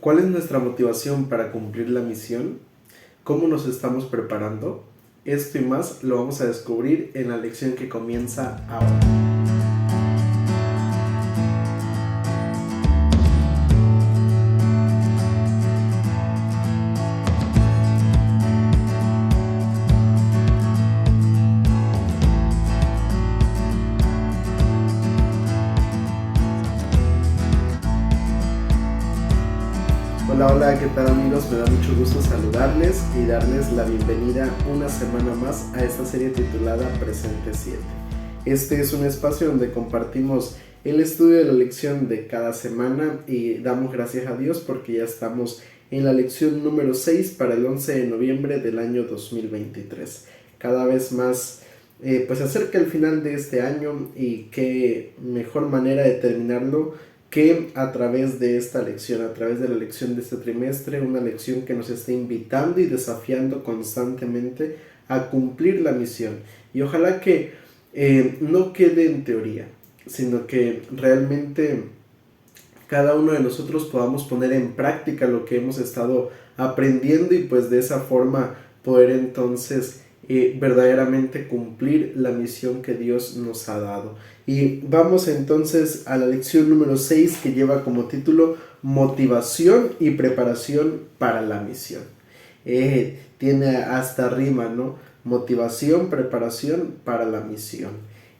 ¿Cuál es nuestra motivación para cumplir la misión? ¿Cómo nos estamos preparando? Esto y más lo vamos a descubrir en la lección que comienza ahora. Hola, ¿qué tal amigos? Me da mucho gusto saludarles y darles la bienvenida una semana más a esta serie titulada Presente 7. Este es un espacio donde compartimos el estudio de la lección de cada semana y damos gracias a Dios porque ya estamos en la lección número 6 para el 11 de noviembre del año 2023. Cada vez más pues se acerca el final de este año y qué mejor manera de terminarlo que a través de esta lección, a través de la lección de este trimestre, una lección que nos está invitando y desafiando constantemente a cumplir la misión. Y ojalá que no quede en teoría, sino que realmente cada uno de nosotros podamos poner en práctica lo que hemos estado aprendiendo y pues de esa forma poder entonces verdaderamente cumplir la misión que Dios nos ha dado. Y vamos entonces a la lección número 6 que lleva como título Motivación y preparación para la misión. Tiene hasta rima, ¿no? Motivación, preparación para la misión.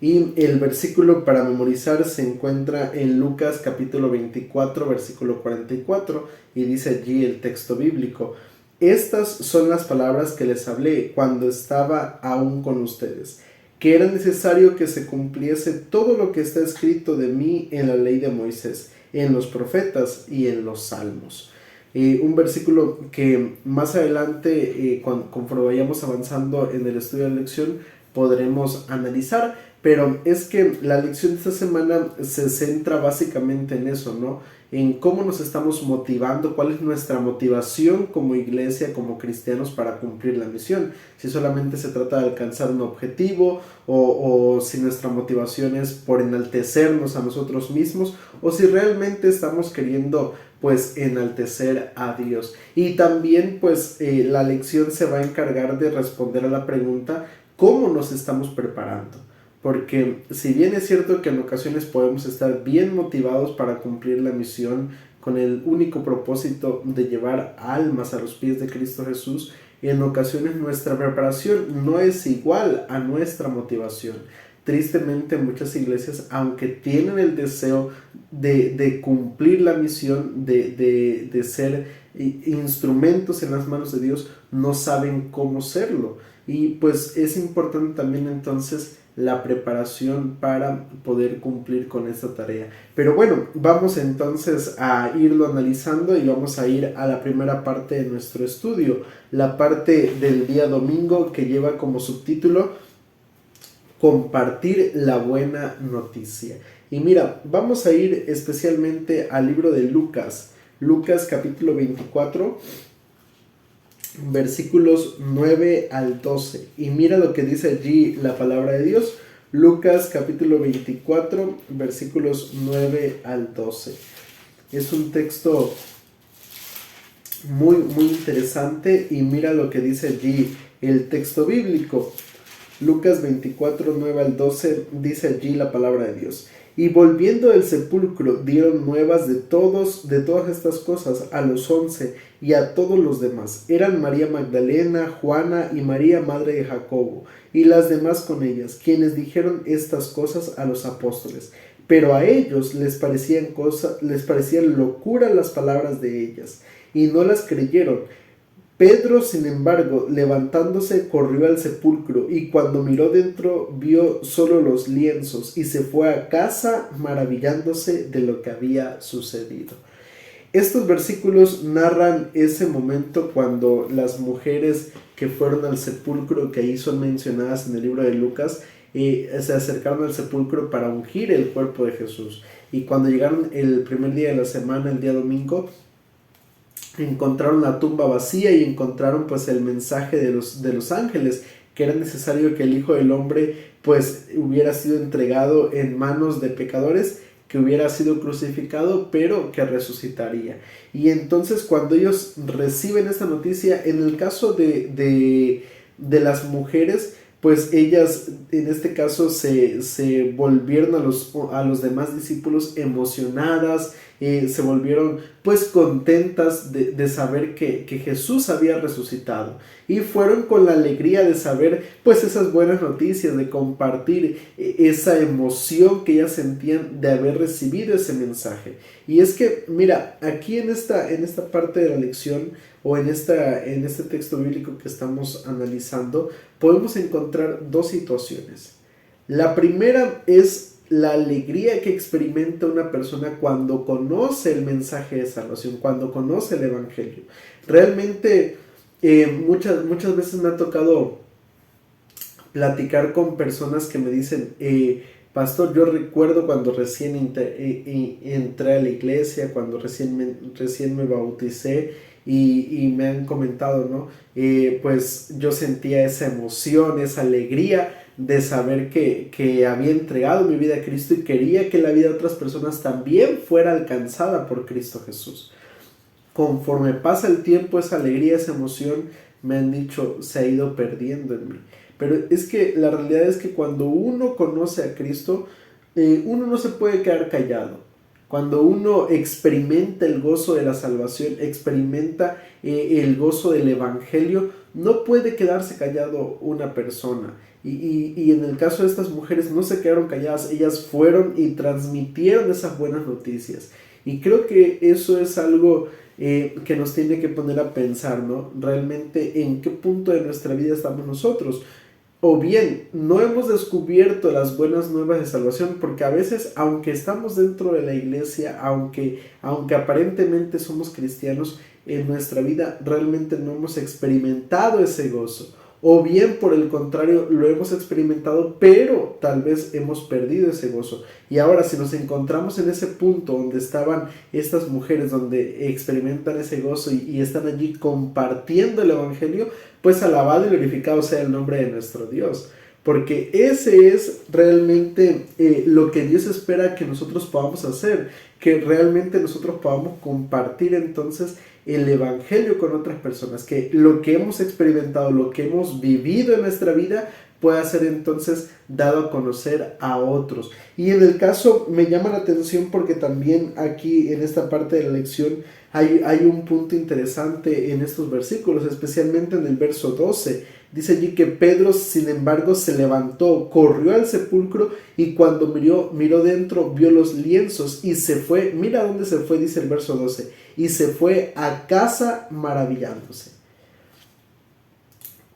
Y el versículo para memorizar se encuentra en Lucas capítulo 24, versículo 44, y dice allí el texto bíblico: estas son las palabras que les hablé cuando estaba aún con ustedes, que era necesario que se cumpliese todo lo que está escrito de mí en la ley de Moisés, en los profetas y en los salmos. Un versículo que más adelante, conforme vayamos avanzando en el estudio de la lección, podremos analizar, pero es que la lección de esta semana se centra básicamente en eso, ¿no? En cómo nos estamos motivando, cuál es nuestra motivación como iglesia, como cristianos para cumplir la misión. Si solamente se trata de alcanzar un objetivo o si nuestra motivación es por enaltecernos a nosotros mismos o si realmente estamos queriendo pues enaltecer a Dios. Y también pues la lección se va a encargar de responder a la pregunta: ¿cómo nos estamos preparando? Porque si bien es cierto que en ocasiones podemos estar bien motivados para cumplir la misión con el único propósito de llevar almas a los pies de Cristo Jesús, en ocasiones nuestra preparación no es igual a nuestra motivación. Tristemente muchas iglesias, aunque tienen el deseo de cumplir la misión, de ser instrumentos en las manos de Dios, no saben cómo serlo. Y pues es importante también entonces la preparación para poder cumplir con esta tarea. Pero bueno, vamos entonces a irlo analizando y vamos a ir a la primera parte de nuestro estudio, la parte del día domingo que lleva como subtítulo Compartir la buena noticia. Y mira, vamos a ir especialmente al libro de Lucas capítulo 24, versículos 9 al 12. Y mira lo que dice allí la palabra de Dios. Lucas capítulo 24, versículos 9 al 12. Es un texto muy interesante y mira lo que dice allí el texto bíblico. Lucas 24, 9 al 12 dice allí la palabra de Dios: y volviendo del sepulcro dieron nuevas de todas estas cosas a los 11 y a todos los demás. Eran María Magdalena, Juana y María madre de Jacobo, y las demás con ellas, quienes dijeron estas cosas a los apóstoles. Pero a ellos les parecían locura las palabras de ellas, y no las creyeron. Pedro, sin embargo, levantándose, corrió al sepulcro, y cuando miró dentro, vio solo los lienzos, y se fue a casa maravillándose de lo que había sucedido. Estos versículos narran ese momento cuando las mujeres que fueron al sepulcro, que ahí son mencionadas en el libro de Lucas, se acercaron al sepulcro para ungir el cuerpo de Jesús. Y cuando llegaron el primer día de la semana, el día domingo, encontraron la tumba vacía y encontraron pues el mensaje de los ángeles, que era necesario que el Hijo del Hombre pues hubiera sido entregado en manos de pecadores, que hubiera sido crucificado, pero que resucitaría. Y entonces cuando ellos reciben esta noticia, en el caso de las mujeres, pues ellas en este caso se volvieron a los demás discípulos emocionadas, se volvieron pues contentas de saber que Jesús había resucitado, y fueron con la alegría de saber pues esas buenas noticias, de compartir esa emoción que ellas sentían de haber recibido ese mensaje. Y es que mira, aquí en esta parte de la lección, o en este texto bíblico que estamos analizando, podemos encontrar dos situaciones. La primera es la alegría que experimenta una persona cuando conoce el mensaje de salvación, cuando conoce el evangelio. Realmente muchas veces me ha tocado platicar con personas que me dicen, pastor, yo recuerdo cuando recién entré a la iglesia, cuando recién me bauticé, y me han comentado, ¿no? Pues yo sentía esa emoción, esa alegría de saber que había entregado mi vida a Cristo y quería que la vida de otras personas también fuera alcanzada por Cristo Jesús. Conforme pasa el tiempo, esa alegría, esa emoción, me han dicho, se ha ido perdiendo en mí. Pero es que la realidad es que cuando uno conoce a Cristo, uno no se puede quedar callado. Cuando uno experimenta el gozo de la salvación, experimenta el gozo del evangelio, no puede quedarse callado una persona. Y en el caso de estas mujeres no se quedaron calladas, ellas fueron y transmitieron esas buenas noticias. Y creo que eso es algo que nos tiene que poner a pensar, ¿no? Realmente en qué punto de nuestra vida estamos nosotros. O bien, no hemos descubierto las buenas nuevas de salvación, porque a veces, aunque estamos dentro de la iglesia, aunque aparentemente somos cristianos, en nuestra vida realmente no hemos experimentado ese gozo. O bien, por el contrario, lo hemos experimentado, pero tal vez hemos perdido ese gozo. Y ahora, si nos encontramos en ese punto donde estaban estas mujeres, donde experimentan ese gozo y están allí compartiendo el evangelio, pues alabado y glorificado sea el nombre de nuestro Dios. Porque ese es realmente lo que Dios espera que nosotros podamos hacer, que realmente nosotros podamos compartir entonces el evangelio con otras personas, que lo que hemos experimentado, lo que hemos vivido en nuestra vida pueda ser entonces dado a conocer a otros. Y en el caso me llama la atención porque también aquí en esta parte de la lección hay un punto interesante en estos versículos, especialmente en el verso 12. Dice allí que Pedro, sin embargo, se levantó, corrió al sepulcro y cuando miró dentro, vio los lienzos y se fue. Mira dónde se fue, dice el verso 12. Y se fue a casa maravillándose.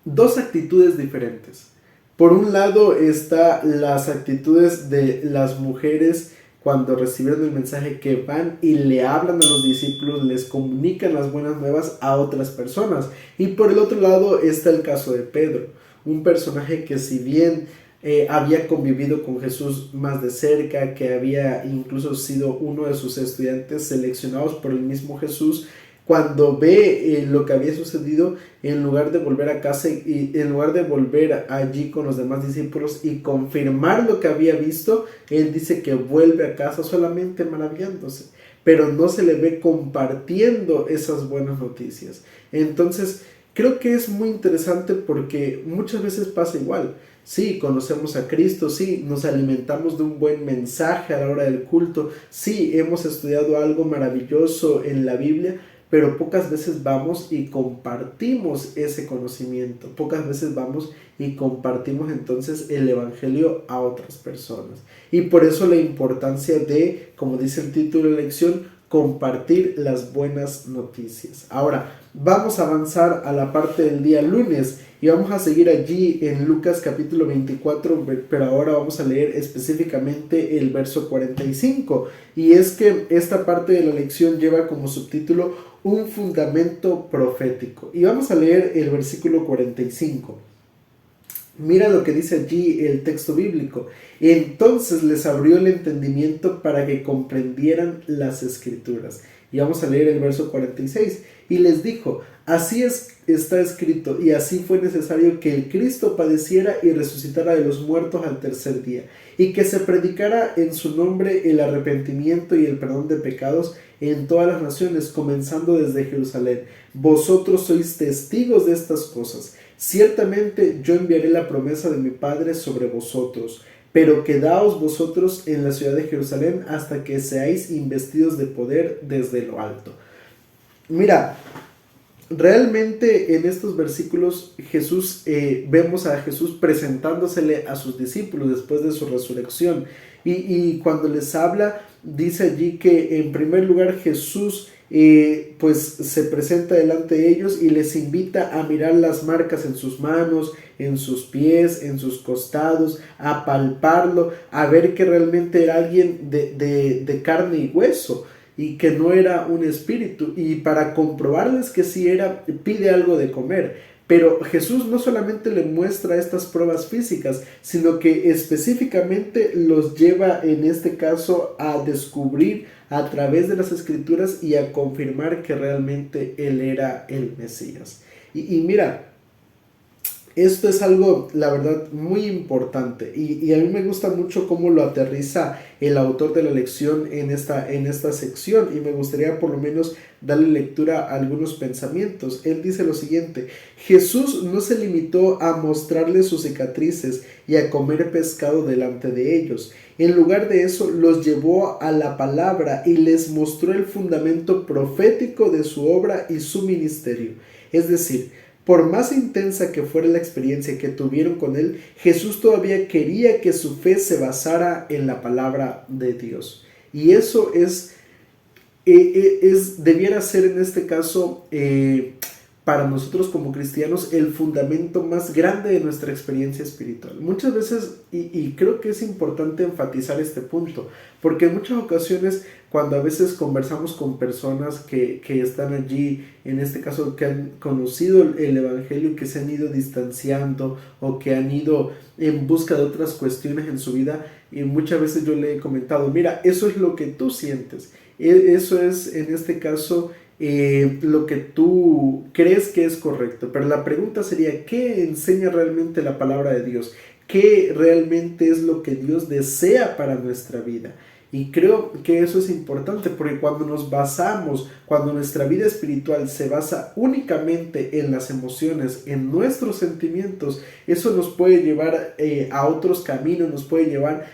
Dos actitudes diferentes. Por un lado está las actitudes de las mujeres cuando recibieron el mensaje, que van y le hablan a los discípulos, les comunican las buenas nuevas a otras personas. Y por el otro lado está el caso de Pedro, un personaje que si bien había convivido con Jesús más de cerca, que había incluso sido uno de sus estudiantes seleccionados por el mismo Jesús, cuando ve lo que había sucedido, en lugar de volver a casa y en lugar de volver allí con los demás discípulos y confirmar lo que había visto, él dice que vuelve a casa solamente maravillándose, pero no se le ve compartiendo esas buenas noticias. Entonces, creo que es muy interesante porque muchas veces pasa igual. Sí, conocemos a Cristo, sí, nos alimentamos de un buen mensaje a la hora del culto, sí, hemos estudiado algo maravilloso en la Biblia, pero pocas veces vamos y compartimos ese conocimiento, pocas veces vamos y compartimos entonces el evangelio a otras personas. Y por eso la importancia de, como dice el título de la lección, compartir las buenas noticias. Ahora, vamos a avanzar a la parte del día lunes y vamos a seguir allí en Lucas capítulo 24, pero ahora vamos a leer específicamente el verso 45. Y es que esta parte de la lección lleva como subtítulo un fundamento profético. Y vamos a leer el versículo 45. Mira lo que dice allí el texto bíblico. Entonces les abrió el entendimiento para que comprendieran las escrituras. Y vamos a leer el verso 46. Y les dijo, así está escrito, y así fue necesario que el Cristo padeciera y resucitara de los muertos al tercer día, y que se predicara en su nombre el arrepentimiento y el perdón de pecados en todas las naciones, comenzando desde Jerusalén. Vosotros sois testigos de estas cosas. Ciertamente yo enviaré la promesa de mi Padre sobre vosotros, pero quedaos vosotros en la ciudad de Jerusalén hasta que seáis investidos de poder desde lo alto. Mira, realmente en estos versículos vemos a Jesús presentándosele a sus discípulos después de su resurrección, y cuando les habla dice allí que en primer lugar Jesús pues se presenta delante de ellos y les invita a mirar las marcas en sus manos, en sus pies, en sus costados, a palparlo, a ver que realmente era alguien de carne y hueso y que no era un espíritu, y para comprobarles que sí era, pide algo de comer. Pero Jesús no solamente le muestra estas pruebas físicas, sino que específicamente los lleva en este caso a descubrir a través de las escrituras y a confirmar que realmente Él era el Mesías. Y mira, esto es algo, la verdad, muy importante, y a mí me gusta mucho cómo lo aterriza el autor de la lección en esta sección, y me gustaría por lo menos darle lectura a algunos pensamientos. Él dice lo siguiente: Jesús no se limitó a mostrarles sus cicatrices y a comer pescado delante de ellos. En lugar de eso, los llevó a la palabra y les mostró el fundamento profético de su obra y su ministerio. Es decir, por más intensa que fuera la experiencia que tuvieron con Él, Jesús todavía quería que su fe se basara en la palabra de Dios. Y eso debiera ser en este caso para nosotros como cristianos el fundamento más grande de nuestra experiencia espiritual. Muchas veces, y creo que es importante enfatizar este punto, porque en muchas ocasiones cuando a veces conversamos con personas que están allí, en este caso que han conocido el Evangelio, que se han ido distanciando o que han ido en busca de otras cuestiones en su vida, y muchas veces yo le he comentado: mira, eso es lo que tú sientes, eso es en este caso lo que tú crees que es correcto, pero la pregunta sería: ¿qué enseña realmente la palabra de Dios? ¿Qué realmente es lo que Dios desea para nuestra vida? Y creo que eso es importante, porque cuando cuando nuestra vida espiritual se basa únicamente en las emociones, en nuestros sentimientos, eso nos puede llevar a otros caminos, nos puede llevar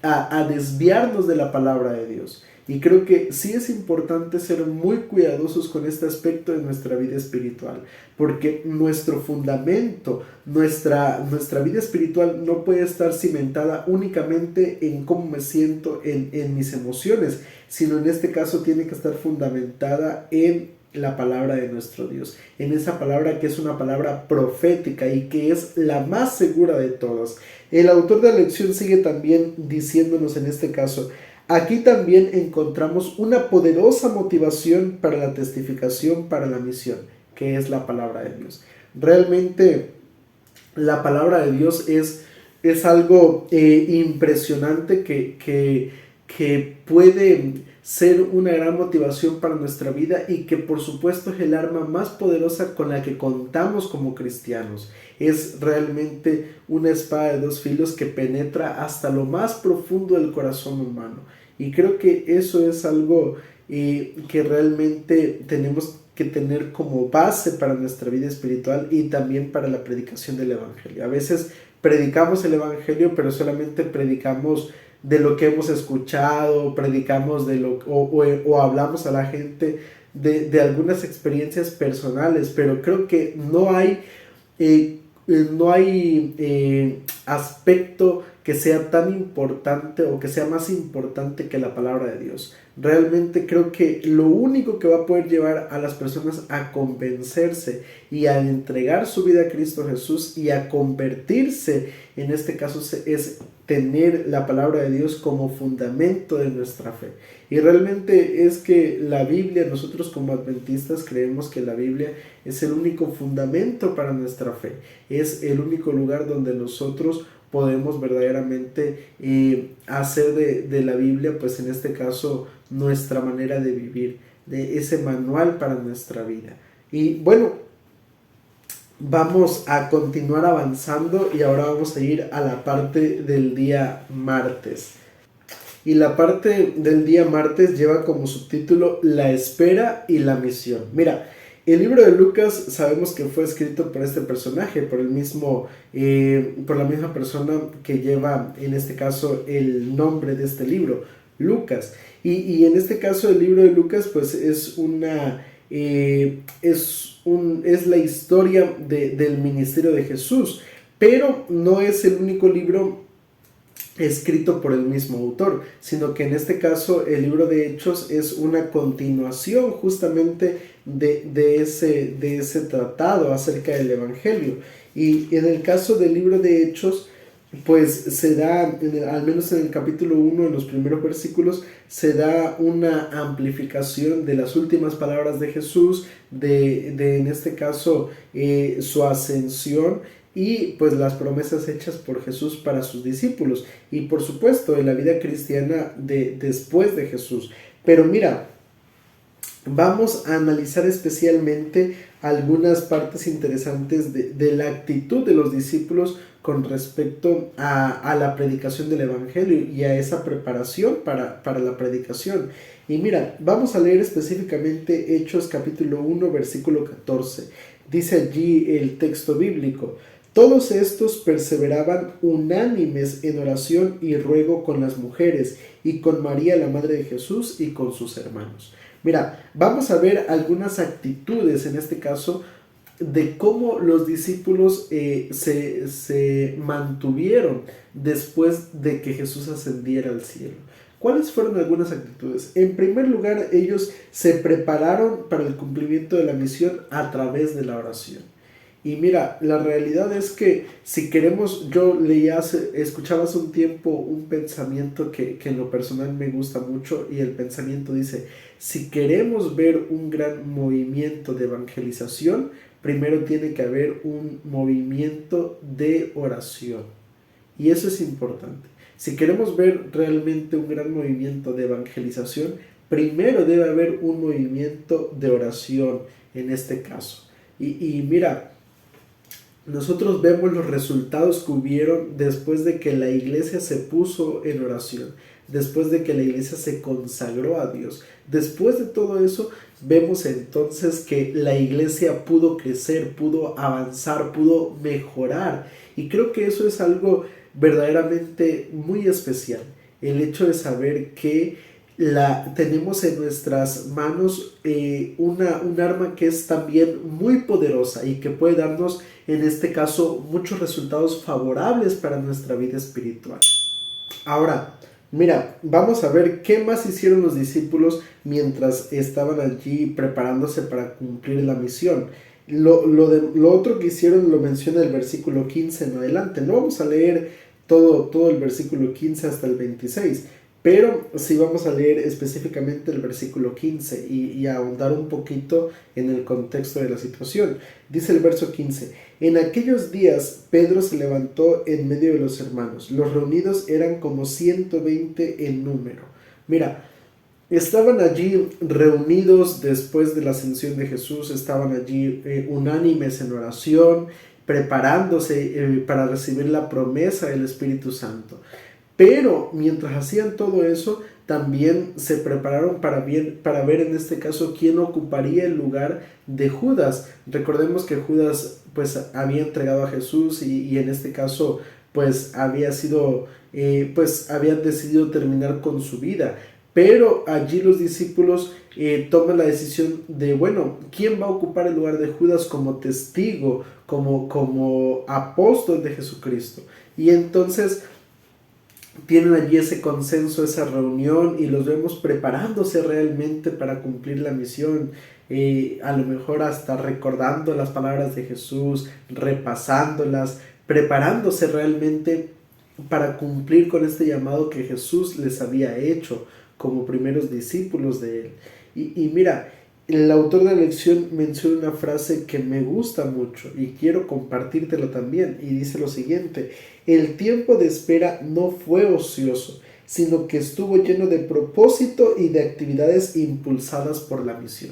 a desviarnos de la palabra de Dios. Y creo que sí es importante ser muy cuidadosos con este aspecto de nuestra vida espiritual, porque nuestro fundamento, nuestra vida espiritual no puede estar cimentada únicamente en cómo me siento, en mis emociones, sino en este caso tiene que estar fundamentada en la palabra de nuestro Dios, en esa palabra que es una palabra profética y que es la más segura de todas. El autor de la lección sigue también diciéndonos en este caso: aquí también encontramos una poderosa motivación para la testificación, para la misión, que es la palabra de Dios. Realmente la palabra de Dios es algo impresionante que puede ser una gran motivación para nuestra vida, y que por supuesto es el arma más poderosa con la que contamos como cristianos. Es realmente una espada de dos filos que penetra hasta lo más profundo del corazón humano, y creo que eso es algo que realmente tenemos que tener como base para nuestra vida espiritual y también para la predicación del Evangelio. A veces predicamos el Evangelio, pero solamente predicamos de lo que hemos escuchado, predicamos o hablamos a la gente de algunas experiencias personales, pero creo que no hay aspecto que sea tan importante o que sea más importante que la palabra de Dios. Realmente creo que lo único que va a poder llevar a las personas a convencerse y a entregar su vida a Cristo Jesús y a convertirse, en este caso, es tener la palabra de Dios como fundamento de nuestra fe. Y realmente es que la Biblia, nosotros como adventistas creemos que la Biblia es el único fundamento para nuestra fe, es el único lugar donde nosotros podemos verdaderamente hacer de la Biblia, pues en este caso, nuestra manera de vivir, de ese manual para nuestra vida. Y bueno, vamos a continuar avanzando y ahora vamos a ir a la parte del día martes. Y la parte del día martes lleva como subtítulo La espera y la misión. Mira, el libro de Lucas sabemos que fue escrito por este personaje, por la misma persona que lleva en este caso el nombre de este libro, Lucas. Y en este caso el libro de Lucas pues es la historia del ministerio de Jesús, pero no es el único libro escrito por el mismo autor, sino que en este caso el libro de Hechos es una continuación justamente de ese tratado acerca del Evangelio. Y en el caso del libro de Hechos, pues se da, al menos en el capítulo 1, en los primeros versículos, se da una amplificación de las últimas palabras de Jesús, en este caso su ascensión, y pues las promesas hechas por Jesús para sus discípulos, y por supuesto en la vida cristiana después de Jesús. Pero mira, vamos a analizar especialmente algunas partes interesantes de la actitud de los discípulos con respecto a la predicación del Evangelio y a esa preparación para la predicación. Y mira, vamos a leer específicamente Hechos capítulo 1, versículo 14. Dice allí el texto bíblico: todos estos perseveraban unánimes en oración y ruego con las mujeres y con María la madre de Jesús y con sus hermanos. Mira, vamos a ver algunas actitudes en este caso de cómo los discípulos se mantuvieron después de que Jesús ascendiera al cielo. ¿Cuáles fueron algunas actitudes? En primer lugar, ellos se prepararon para el cumplimiento de la misión a través de la oración. Y mira, la realidad es que si queremos, yo escuchaba hace un tiempo un pensamiento que en lo personal me gusta mucho, y el pensamiento dice: si queremos ver un gran movimiento de evangelización, primero tiene que haber un movimiento de oración. Y eso es importante. Si queremos ver realmente un gran movimiento de evangelización, primero debe haber un movimiento de oración en este caso. Y mira, nosotros vemos los resultados que hubieron después de que la iglesia se puso en oración, después de que la iglesia se consagró a Dios. Después de todo eso, vemos entonces que la iglesia pudo crecer, pudo avanzar, pudo mejorar. Y creo que eso es algo verdaderamente muy especial. El hecho de saber que tenemos en nuestras manos un arma que es también muy poderosa y que puede darnos en este caso muchos resultados favorables para nuestra vida espiritual. Ahora, mira, vamos a ver qué más hicieron los discípulos mientras estaban allí preparándose para cumplir la misión. Lo otro que hicieron lo menciona el versículo 15 en adelante. No vamos a leer todo el versículo 15 hasta el 26, pero sí vamos a leer específicamente el versículo 15 y ahondar un poquito en el contexto de la situación. Dice el verso 15: en aquellos días Pedro se levantó en medio de los hermanos. Los reunidos eran como 120 en número. Mira, estaban allí reunidos después de la ascensión de Jesús, estaban allí unánimes en oración, preparándose para recibir la promesa del Espíritu Santo. Pero mientras hacían todo eso, también se prepararon para ver en este caso quién ocuparía el lugar de Judas. Recordemos que Judas pues había entregado a Jesús y en este caso pues había decidido terminar con su vida. Pero allí los discípulos toman la decisión de, bueno, ¿quién va a ocupar el lugar de Judas como testigo, como apóstol de Jesucristo? Y entonces tienen allí ese consenso, esa reunión, y los vemos preparándose realmente para cumplir la misión, a lo mejor hasta recordando las palabras de Jesús, repasándolas, preparándose realmente para cumplir con este llamado que Jesús les había hecho como primeros discípulos de él. Y mira, el autor de la lección menciona una frase que me gusta mucho y quiero compartírtelo también, y dice lo siguiente: el tiempo de espera no fue ocioso, sino que estuvo lleno de propósito y de actividades impulsadas por la misión.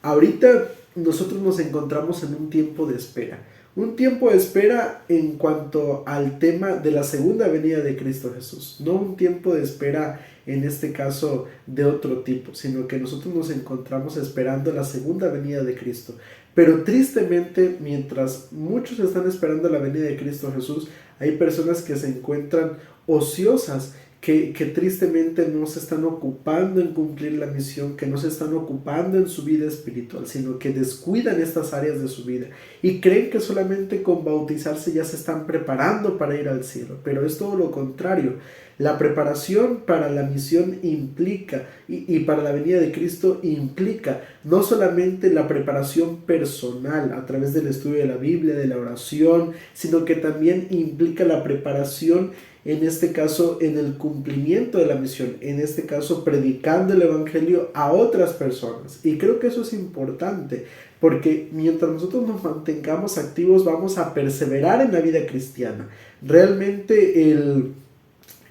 Ahorita nosotros nos encontramos en un tiempo de espera, Un tiempo de espera en cuanto al tema de la segunda venida de Cristo Jesús. No un tiempo de espera en este caso de otro tipo, sino que nosotros nos encontramos esperando la segunda venida de Cristo. Pero tristemente, mientras muchos están esperando la venida de Cristo Jesús, hay personas que se encuentran ociosas, que tristemente no se están ocupando en cumplir la misión, que no se están ocupando en su vida espiritual, sino que descuidan estas áreas de su vida y creen que solamente con bautizarse ya se están preparando para ir al cielo, pero es todo lo contrario. La preparación para la misión implica, y para la venida de Cristo implica, no solamente la preparación personal a través del estudio de la Biblia, de la oración, sino que también implica la preparación, en este caso, en el cumplimiento de la misión, en este caso, predicando el evangelio a otras personas. Y creo que eso es importante, porque mientras nosotros nos mantengamos activos, vamos a perseverar en la vida cristiana. Realmente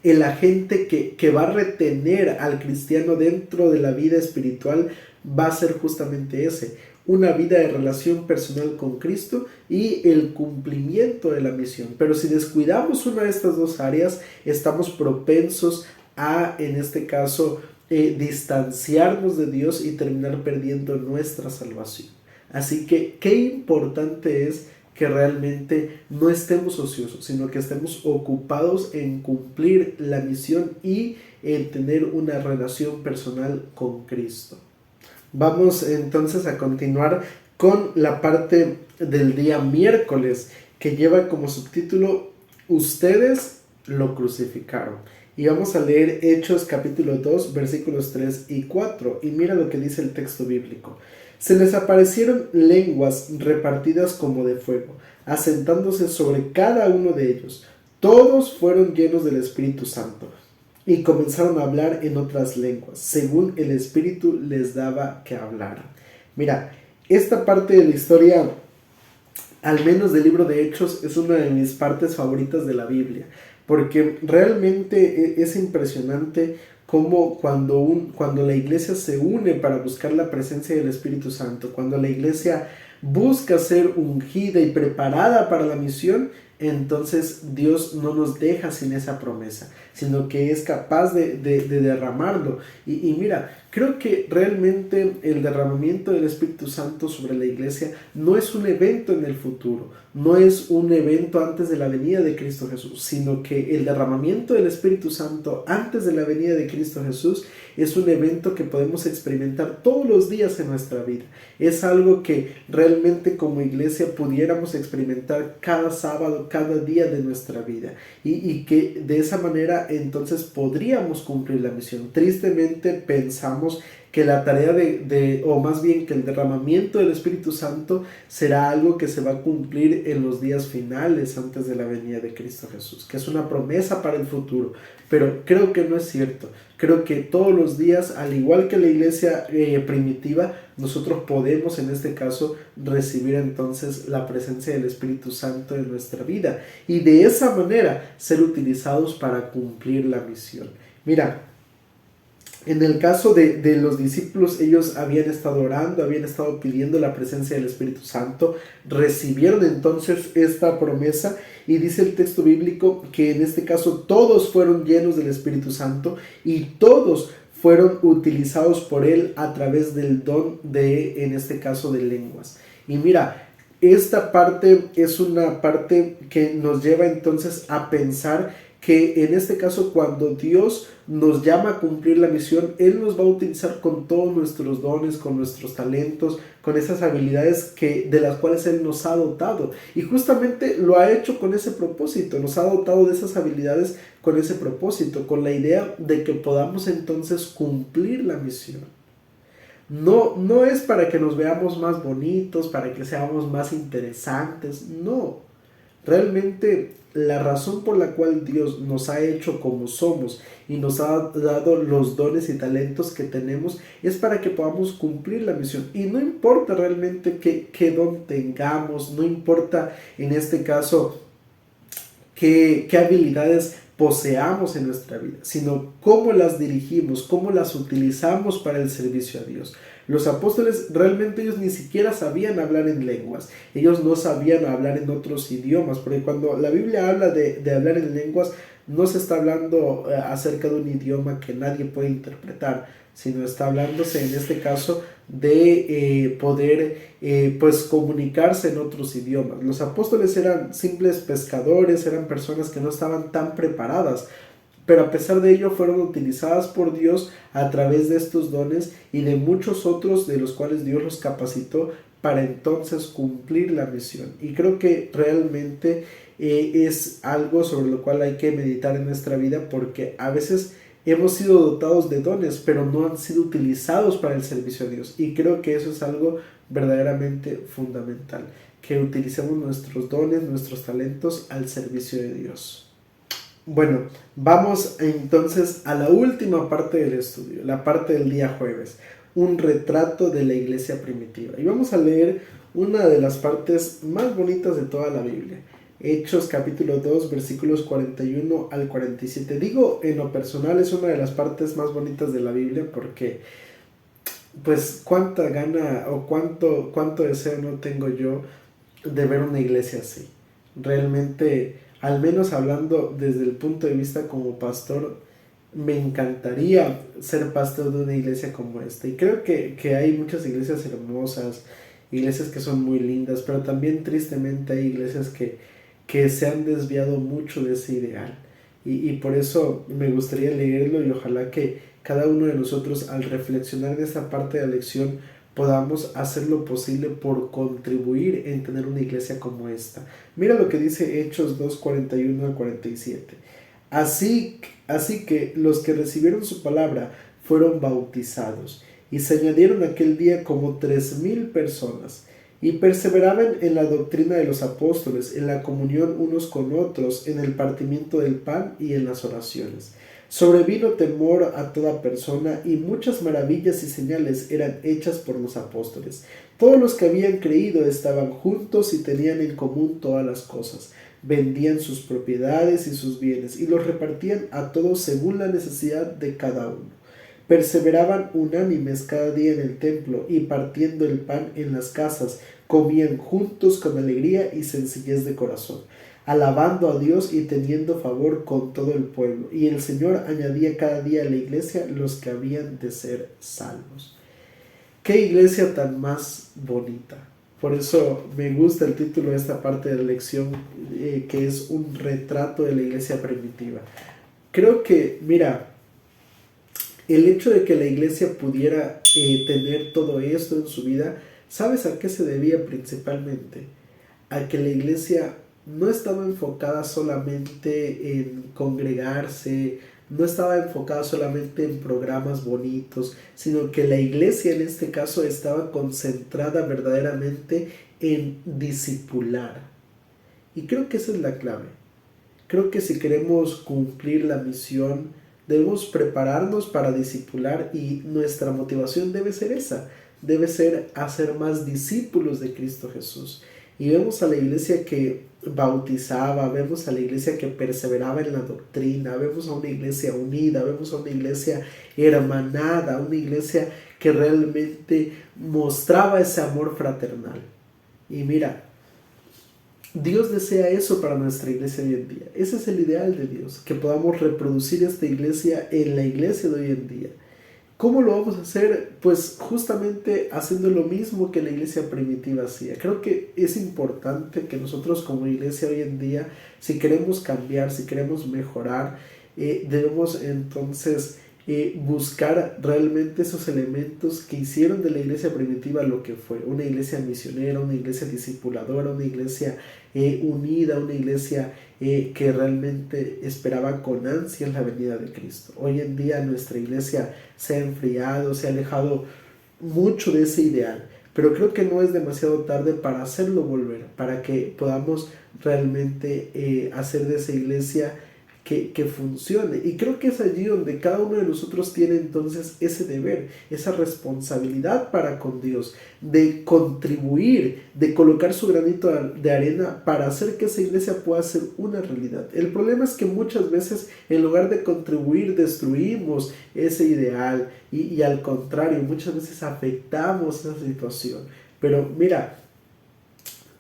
el agente que va a retener al cristiano dentro de la vida espiritual va a ser justamente ese: una vida de relación personal con Cristo y el cumplimiento de la misión. Pero si descuidamos una de estas dos áreas, estamos propensos a, en este caso, distanciarnos de Dios y terminar perdiendo nuestra salvación. Así que qué importante es que realmente no estemos ociosos, sino que estemos ocupados en cumplir la misión y en tener una relación personal con Cristo. Vamos entonces a continuar con la parte del día miércoles, que lleva como subtítulo "Ustedes lo crucificaron". Y vamos a leer Hechos capítulo 2, versículos 3 y 4. Y mira lo que dice el texto bíblico. Se les aparecieron lenguas repartidas como de fuego, asentándose sobre cada uno de ellos. Todos fueron llenos del Espíritu Santo y comenzaron a hablar en otras lenguas, según el Espíritu les daba que hablaran. Mira, esta parte de la historia, al menos del libro de Hechos, es una de mis partes favoritas de la Biblia, porque realmente es impresionante cómo cuando la iglesia se une para buscar la presencia del Espíritu Santo, cuando la iglesia busca ser ungida y preparada para la misión, entonces Dios no nos deja sin esa promesa, sino que es capaz de derramarlo. Y mira, creo que realmente el derramamiento del Espíritu Santo sobre la iglesia no es un evento en el futuro, no es un evento antes de la venida de Cristo Jesús, sino que el derramamiento del Espíritu Santo antes de la venida de Cristo Jesús es un evento que podemos experimentar todos los días en nuestra vida. Es algo que realmente como iglesia pudiéramos experimentar cada sábado, cada día de nuestra vida, y que de esa manera entonces podríamos cumplir la misión. Tristemente pensamos que la tarea o más bien que el derramamiento del Espíritu Santo será algo que se va a cumplir en los días finales antes de la venida de Cristo Jesús, que es una promesa para el futuro, pero creo que no es cierto. Creo que todos los días, al igual que la iglesia primitiva, nosotros podemos en este caso recibir entonces la presencia del Espíritu Santo en nuestra vida y de esa manera ser utilizados para cumplir la misión. Mira, en el caso de los discípulos, ellos habían estado orando, habían estado pidiendo la presencia del Espíritu Santo, recibieron entonces esta promesa y dice el texto bíblico que en este caso todos fueron llenos del Espíritu Santo y todos fueron utilizados por Él a través del don de, en este caso, de lenguas. Y mira, esta parte es una parte que nos lleva entonces a pensar que en este caso cuando Dios nos llama a cumplir la misión, Él nos va a utilizar con todos nuestros dones, con nuestros talentos, con esas habilidades de las cuales Él nos ha dotado. Y justamente lo ha hecho con ese propósito, nos ha dotado de esas habilidades con ese propósito, con la idea de que podamos entonces cumplir la misión. No es para que nos veamos más bonitos, para que seamos más interesantes, no. Realmente la razón por la cual Dios nos ha hecho como somos y nos ha dado los dones y talentos que tenemos es para que podamos cumplir la misión. Y no importa realmente qué don tengamos, no importa en este caso qué habilidades poseamos en nuestra vida, sino cómo las dirigimos, cómo las utilizamos para el servicio a Dios. Los apóstoles realmente ellos ni siquiera sabían hablar en lenguas, ellos no sabían hablar en otros idiomas, porque cuando la Biblia habla de hablar en lenguas, no se está hablando acerca de un idioma que nadie puede interpretar, sino está hablándose en este caso de poder pues comunicarse en otros idiomas. Los apóstoles eran simples pescadores, eran personas que no estaban tan preparadas, pero a pesar de ello fueron utilizadas por Dios a través de estos dones y de muchos otros de los cuales Dios los capacitó para entonces cumplir la misión. Y creo que realmente es algo sobre lo cual hay que meditar en nuestra vida, porque a veces hemos sido dotados de dones, pero no han sido utilizados para el servicio a Dios. Y creo que eso es algo verdaderamente fundamental, que utilicemos nuestros dones, nuestros talentos al servicio de Dios. Bueno, vamos entonces a la última parte del estudio, la parte del día jueves, un retrato de la iglesia primitiva. Y vamos a leer una de las partes más bonitas de toda la Biblia. Hechos capítulo 2 versículos 41 al 47. Digo, en lo personal es una de las partes más bonitas de la Biblia porque pues cuánta gana o cuánto deseo no tengo yo de ver una iglesia así. Realmente, al menos hablando desde el punto de vista como pastor, me encantaría ser pastor de una iglesia como esta. Y creo que hay muchas iglesias hermosas, iglesias que son muy lindas, pero también tristemente hay iglesias que se han desviado mucho de ese ideal. Y por eso me gustaría leerlo y ojalá que cada uno de nosotros al reflexionar de esta parte de la lección podamos hacer lo posible por contribuir en tener una iglesia como esta. Mira lo que dice Hechos 2, 41 al 47. Así que los que recibieron su palabra fueron bautizados y se añadieron aquel día como 3,000 personas. Y perseveraban en la doctrina de los apóstoles, en la comunión unos con otros, en el partimiento del pan y en las oraciones. Sobrevino temor a toda persona y muchas maravillas y señales eran hechas por los apóstoles. Todos los que habían creído estaban juntos y tenían en común todas las cosas. Vendían sus propiedades y sus bienes y los repartían a todos según la necesidad de cada uno. Perseveraban unánimes cada día en el templo y partiendo el pan en las casas, comían juntos con alegría y sencillez de corazón, alabando a Dios y teniendo favor con todo el pueblo. Y el Señor añadía cada día a la iglesia los que habían de ser salvos. ¡Qué iglesia tan más bonita! Por eso me gusta el título de esta parte de la lección, que es un retrato de la iglesia primitiva. Creo que, mira, el hecho de que la iglesia pudiera tener todo esto en su vida, ¿sabes a qué se debía principalmente? A que la iglesia no estaba enfocada solamente en congregarse, no estaba enfocada solamente en programas bonitos, sino que la iglesia en este caso estaba concentrada verdaderamente en discipular. Y creo que esa es la clave. Creo que si queremos cumplir la misión, debemos prepararnos para discipular y nuestra motivación debe ser esa, debe ser hacer más discípulos de Cristo Jesús. Y vemos a la iglesia que bautizaba, vemos a la iglesia que perseveraba en la doctrina, vemos a una iglesia unida, vemos a una iglesia hermanada, una iglesia que realmente mostraba ese amor fraternal. Y mira, Dios desea eso para nuestra iglesia hoy en día. Ese es el ideal de Dios, que podamos reproducir esta iglesia en la iglesia de hoy en día. ¿Cómo lo vamos a hacer? Pues justamente haciendo lo mismo que la iglesia primitiva hacía. Creo que es importante que nosotros como iglesia hoy en día, si queremos cambiar, si queremos mejorar, debemos entonces buscar realmente esos elementos que hicieron de la iglesia primitiva lo que fue. Una iglesia misionera, una iglesia discipuladora, una iglesia unida, una iglesia que realmente esperaba con ansias la venida de Cristo. Hoy en día nuestra iglesia se ha enfriado, se ha alejado mucho de ese ideal, pero creo que no es demasiado tarde para hacerlo volver, para que podamos realmente hacer de esa iglesia que funcione. Y creo que es allí donde cada uno de nosotros tiene entonces ese deber, esa responsabilidad para con Dios, de contribuir, de colocar su granito de arena para hacer que esa iglesia pueda ser una realidad. El problema es que muchas veces, en lugar de contribuir, destruimos ese ideal y al contrario, muchas veces afectamos esa situación. Pero mira,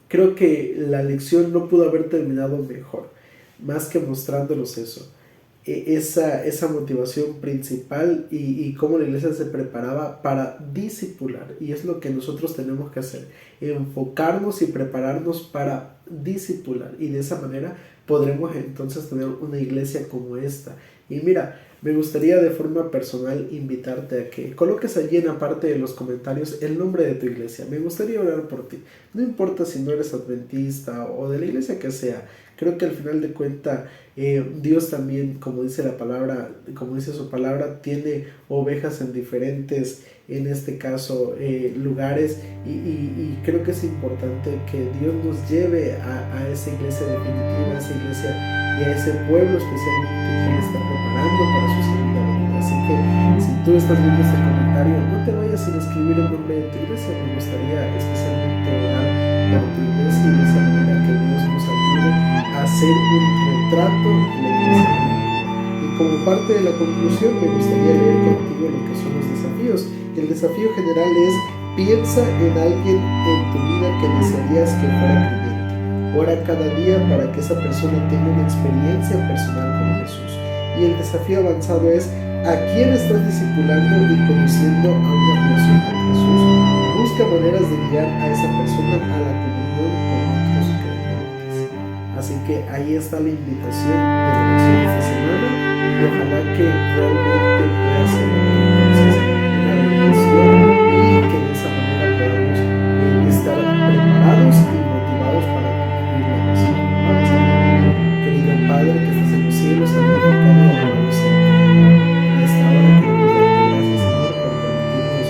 creo que la lección no pudo haber terminado mejor, más que mostrándonos eso, esa motivación principal y cómo la iglesia se preparaba para discipular. Y es lo que nosotros tenemos que hacer, enfocarnos y prepararnos para discipular. Y de esa manera podremos entonces tener una iglesia como esta. Y mira, me gustaría de forma personal invitarte a que coloques allí en la parte de los comentarios el nombre de tu iglesia. Me gustaría orar por ti. No importa si no eres adventista o de la iglesia que sea. Creo que al final de cuentas Dios también, como dice la palabra, como dice su palabra, tiene ovejas en diferentes, en este caso, lugares y creo que es importante que Dios nos lleve a esa iglesia definitiva, a esa iglesia y a ese pueblo especialmente que Él está preparando para su segunda venida. Así que si tú estás viendo este comentario, no te vayas sin escribir el nombre de tu iglesia. Me gustaría especialmente orar por tu iglesia y de esa manera que Dios nos ayude a hacer un retrato de la iglesia. Y como parte de la conclusión me gustaría leer contigo lo que son los desafíos. El desafío general es: piensa en alguien en tu vida que desearías que fuera creyente. Ora cada día para que esa persona tenga una experiencia personal con Jesús. Y el desafío avanzado es: ¿a quién estás discipulando y conduciendo a una relación con Jesús? Busca maneras de guiar a esa persona a la comunión con otros creyentes. Así que ahí está la invitación de la lección de esta semana y ojalá que realmente pueda ser entonces una bendición y que de esa manera podamos estar preparados y motivados para cumplir la misión. Vamos a ver. Querido Padre que estás en los cielos, santificado y alabado sea tu nombre. En esta hora queremos darte gracias, Señor, por permitirnos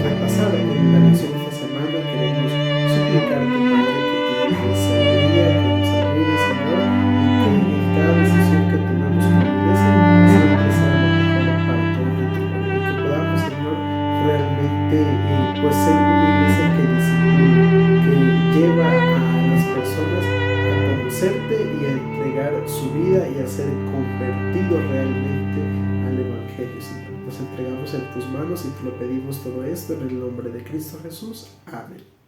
repasar en la lección de esta semana. Queremos suplicarte, Padre, que tú nos des sabiduría, que nos ayude, Señor, y que en cada decisión que tomemos como iglesia siempre sea lo mejor para todo nuestro pueblo. Y que podamos, Señor, realmente pues ser una iglesia que discipula, que lleva a las personas a conocerte y a entregar su vida y a ser convertidos realmente al Evangelio, Señor. Nos entregamos en tus manos y te lo pedimos todo esto en el nombre de Cristo Jesús. Amén.